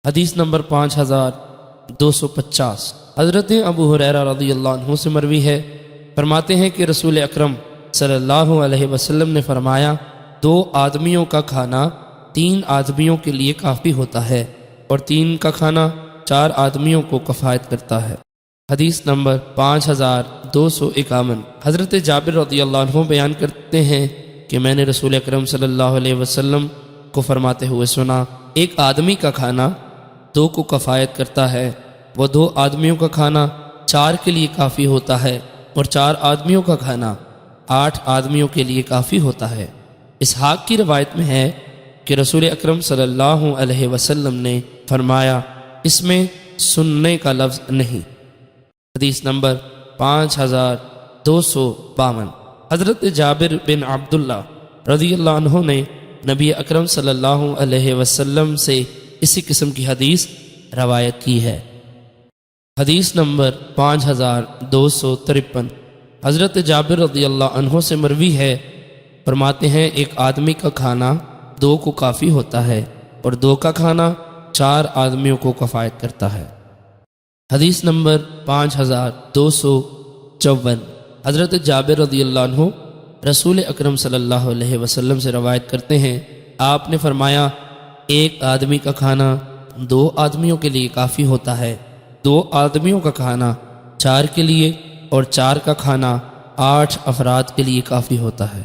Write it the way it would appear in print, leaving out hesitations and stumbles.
حدیث نمبر 5250۔ حضرت ابو ہریرہ رضی اللہ عنہ سے مروی ہے، فرماتے ہیں کہ رسول اکرم صلی اللہ علیہ وسلم نے فرمایا، 2 آدمیوں کا کھانا 3 آدمیوں کے لیے کافی ہوتا ہے، اور 3 کا کھانا 4 آدمیوں کو کفایت کرتا ہے۔ حدیث نمبر 5251۔ حضرت جابر رضی اللہ عنہ بیان کرتے ہیں کہ میں نے رسول اکرم صلی اللہ علیہ وسلم کو فرماتے ہوئے سنا، ایک آدمی کا کھانا 2 کو کفایت کرتا ہے، وہ 2 آدمیوں کا کھانا 4 کے لیے کافی ہوتا ہے، اور 4 آدمیوں کا کھانا 8 آدمیوں کے لیے کافی ہوتا ہے۔ اسحاق کی روایت میں ہے کہ رسول اکرم صلی اللہ علیہ وسلم نے فرمایا، اس میں سننے کا لفظ نہیں۔ حدیث نمبر 5252۔ حضرت جابر بن عبداللہ رضی اللہ عنہ نے نبی اکرم صلی اللہ علیہ وسلم سے اسی قسم کی حدیث روایت کی ہے۔ حدیث نمبر 5253۔ حضرت جابر رضی اللہ عنہ سے مروی ہے، فرماتے ہیں، ایک آدمی کا کھانا 2 کو کافی ہوتا ہے، اور 2 کا کھانا 4 آدمیوں کو کفایت کرتا ہے۔ حدیث نمبر 5254۔ حضرت جابر رضی اللہ عنہ رسول اکرم صلی اللہ علیہ وسلم سے روایت کرتے ہیں، آپ نے فرمایا، ایک آدمی کا کھانا 2 آدمیوں کے لیے کافی ہوتا ہے، 2 آدمیوں کا کھانا 4 کے لیے، اور 4 کا کھانا 8 افراد کے لیے کافی ہوتا ہے۔